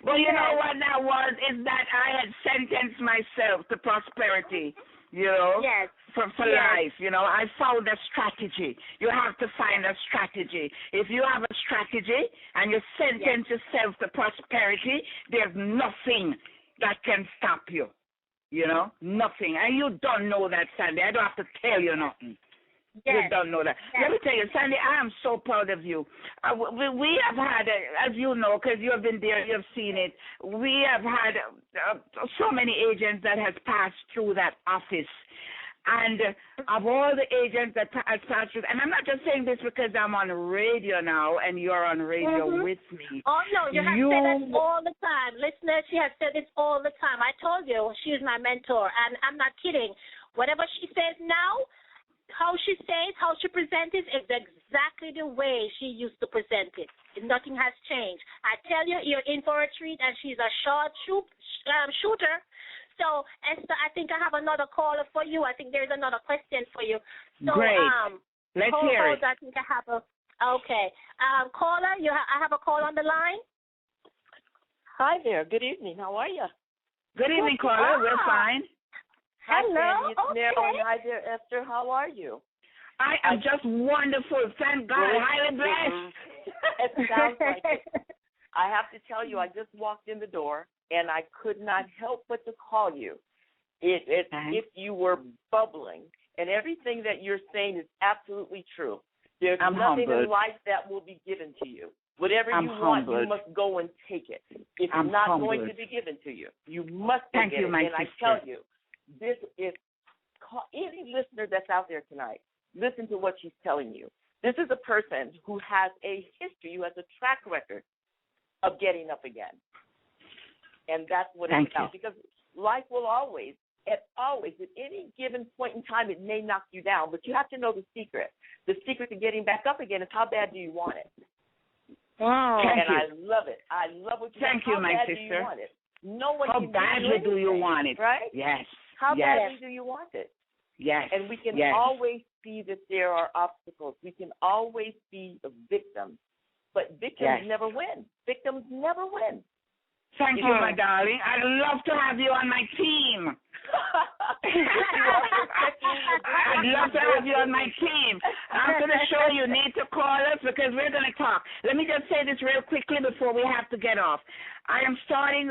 But you know what that was? Is that I had sentenced myself to prosperity, for life. I found a strategy. You have to find a strategy. If you have a strategy and you sentence yourself to prosperity, there's nothing that can stop you. Nothing. And you don't know that, Sandy. I don't have to tell you nothing. You don't know that. Let me tell you, Sandy, I am so proud of you. We have had, as you know, because you have been there, you have seen it, we have had so many agents that has passed through that office. And of all the agents that has passed through, and I'm not just saying this because I'm on radio now and you're on radio with me. Oh, no, you have said that all the time. Listeners, she has said this all the time. I told you she's my mentor, and I'm not kidding. Whatever she says now, how she says, how she presents it is exactly the way she used to present it. Nothing has changed. I tell you, you're in for a treat, and she's a short shooter. So, Esther, I think I have another caller for you. I think there's another question for you. So, great. Let's hear it. I think I have okay. Caller, I have a call on the line. Hi there. Good evening. How are you? Good evening, caller. We're fine. Hello. It's Merrick. Hi there, Esther. How are you? I am just wonderful. Thank God. Highly blessed. It sounds like it. I have to tell you, I just walked in the door, and I could not help but to call you. It's if you were bubbling, and everything that you're saying is absolutely true. There's nothing in life that will be given to you. Whatever you want, you must go and take it. It's not going to be given to you. You must take it. And I tell you, this is any listener that's out there tonight, listen to what she's telling you. This is a person who has a history, who has a track record of getting up again. And that's what it's about. Because life will always, at any given point in time, it may knock you down, but you have to know the secret. The secret to getting back up again is how bad do you want it? Oh, I love it. I love what you Thank you, my sister. Do you want it? No one how can badly do you want it? Right? Yes. How badly do you want it? Yes. And we can always see that there are obstacles. We can always be a victim. But victims never win. Victims never win. Thank you, my darling. I'd love to have you on my team. I'd love to have you on my team. After the show, you need to call us because we're going to talk. Let me just say this real quickly before we have to get off. I am starting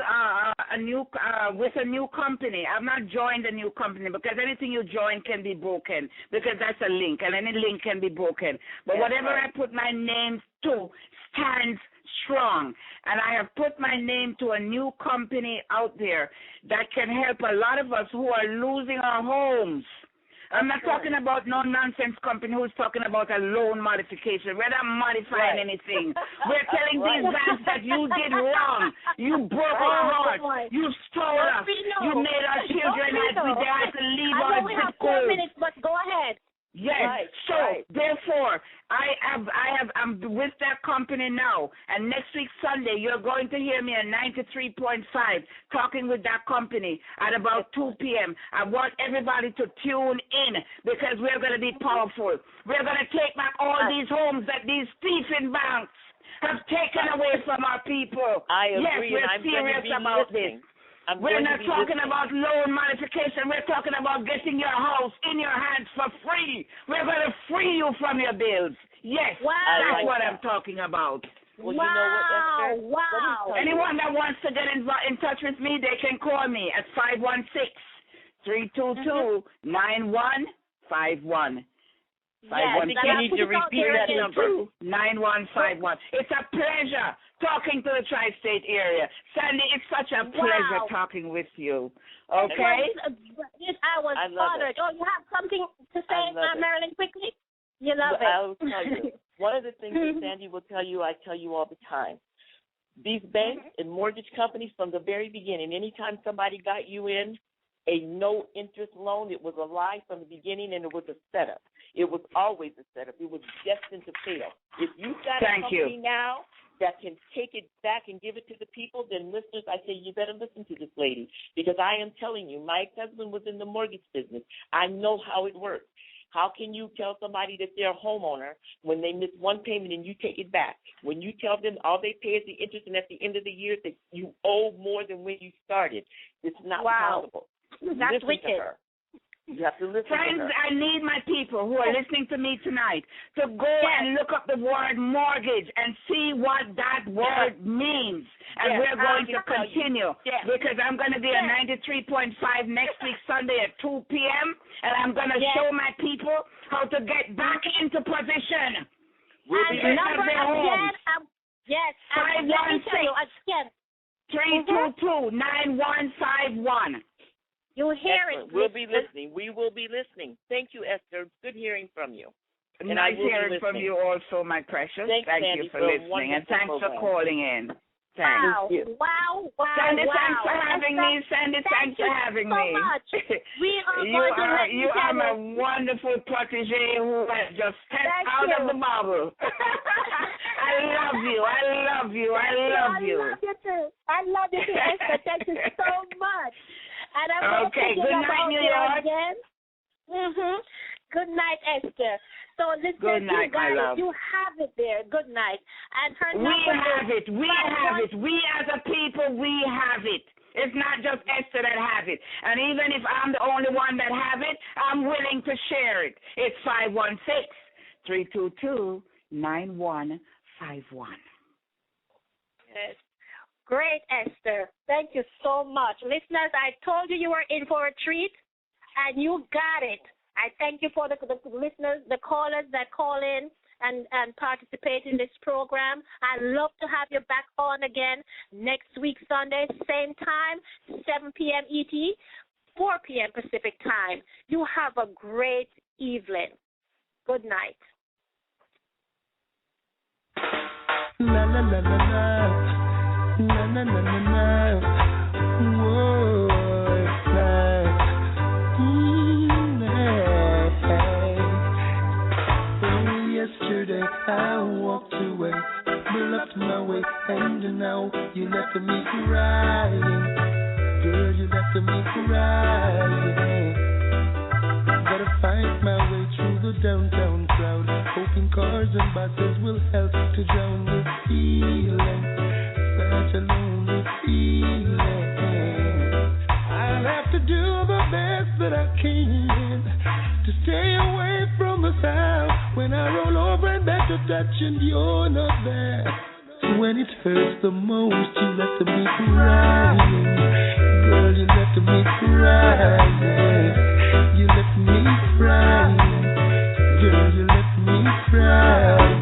with a new company. I've not joined a new company because anything you join can be broken because that's a link, and any link can be broken. But whatever I put my name to stands strong, and I have put my name to a new company out there that can help a lot of us who are losing our homes. I'm not talking about no nonsense company who's talking about a loan modification. We're not modifying anything. We're telling these banks that you did wrong. You broke our heart. You stole us. You made our children they had to leave our zip code. I know we have 4 minutes, but go ahead. Yes. Therefore, I'm with that company now, and next week Sunday you're going to hear me at 93.5 talking with that company at about 2 p.m. I want everybody to tune in because we're going to be powerful. We're going to take back all these homes that these thieving banks have taken away from our people. I agree. Yes, we're serious about this. We're not talking about loan modification. We're talking about getting your house in your hands for free. We're going to free you from your bills. Yes, that's what I'm talking about. Well, you know what, Esther? Wow. Anyone that wants to get in touch with me, they can call me at 516-322-9151. Yes, I think you need to repeat that number. 9151. It's a pleasure talking to the tri-state area. Sandy, it's such a pleasure talking with you. Okay? I was honored. Oh, you have something to say, Marilyn, quickly? You love it. I will tell you. One of the things that Sandy will tell you, I tell you all the time. These banks and mortgage companies from the very beginning, anytime somebody got you in a no-interest loan, it was a lie from the beginning, and it was a setup. It was always a setup. It was destined to fail. If you've got a company now that can take it back and give it to the people, then listeners, I say you better listen to this lady, because I am telling you, my ex-husband was in the mortgage business. I know how it works. How can you tell somebody that they're a homeowner when they miss one payment and you take it back? When you tell them all they pay is the interest, and at the end of the year that you owe more than when you started, it's not possible. That's wicked. You have to listen Friends, to her. I need my people who are listening to me tonight to go and look up the word mortgage and see what that word means. And we're going to continue because I'm going to be at 93.5 next week, Sunday at 2 p.m., and I'm going to show my people how to get back into position. We'll be number again. Yes, 516-322-9151. You hear it. We'll be listening. We will be listening. Thank you, Esther. Good hearing from you. And nice hearing from you also, my precious. Thank you for listening, and thanks for calling in. Wow. Sandy, thanks for having me. Sandy, thanks for having me. Much. We are you are my wonderful protege who has just stepped out of the bubble. I love you. I love you. I love you. I love you too, Esther. Thank you so much. And I'm good night, New York. Again. Good night, Esther. So listen, you guys, you have it there. Good night. And her we have it. We have it. We as a people, we have it. It's not just Esther that has it. And even if I'm the only one that have it, I'm willing to share it. It's 516-322-9151. Yes. Great, Esther. Thank you so much. Listeners, I told you were in for a treat, and you got it. I thank you for the listeners, the callers that call in and participate in this program. I'd love to have you back on again next week, Sunday, same time, 7 p.m. ET, 4 p.m. Pacific time. You have a great evening. Good night. La, la, la, la, la. Na na na na na, whoa, it's like, yesterday I walked away, left my way, and now you left me crying, girl, you left me crying. Gotta find my way through the downtown crowd, hoping cars and buses will help to drown this feeling. Such a lonely feeling. I'll have to do the best that I can to stay away from the sound. When I roll over and back to touch and you're not there. When it hurts the most, you left me crying. Girl, you left me crying. You left me crying. Girl, you left me crying.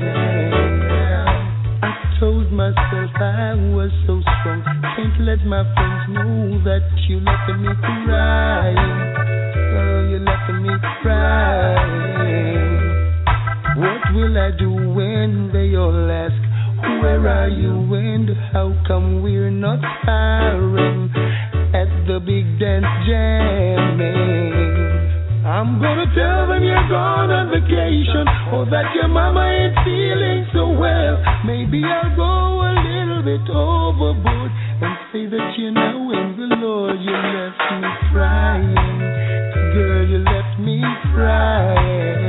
Told myself I was so strong. Can't let my friends know that you left me crying. Girl, you left me crying. What will I do when they all ask, where are you and how come we're not firing at the big dance jamming? I'm gonna tell them you're gone on vacation, or that your mama ain't feeling so well. Maybe I'll go a little bit overboard and say that you're now in the Lord. You left me crying, girl, you left me crying.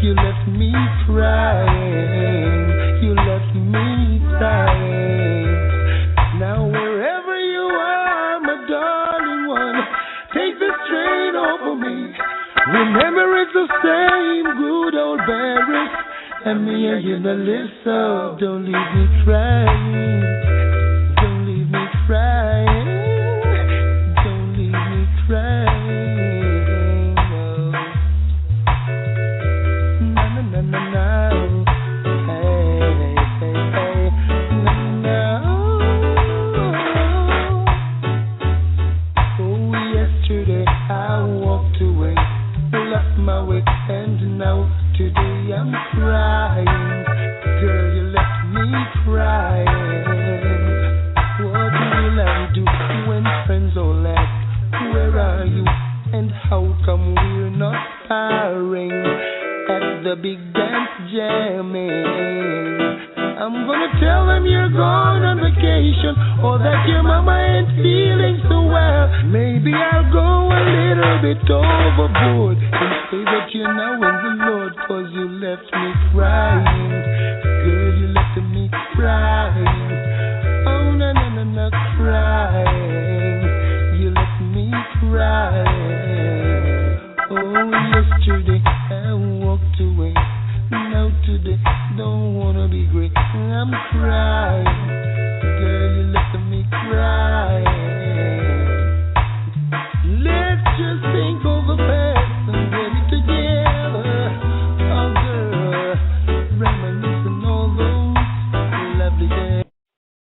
You left me crying, you left me crying. Now wherever you are, my darling one, take this train over me. Remember it's the same good old Barris, and me and you the list, so don't leave me crying. Don't leave me crying. Don't leave me crying. No, no, no, no, no. Hey, hey, hey. No, no. Oh, yesterday I walked away, lost my way, and now today I'm crying. Girl, you left me crying. What will I do when friends all ask, where are you and how come we're not firing at the big dance jamming? I'm gonna tell them you're gone on vacation, or that your mama ain't feeling so well. Maybe I'll go a little bit overboard and say that you're now in the Lord, 'cause you left me crying.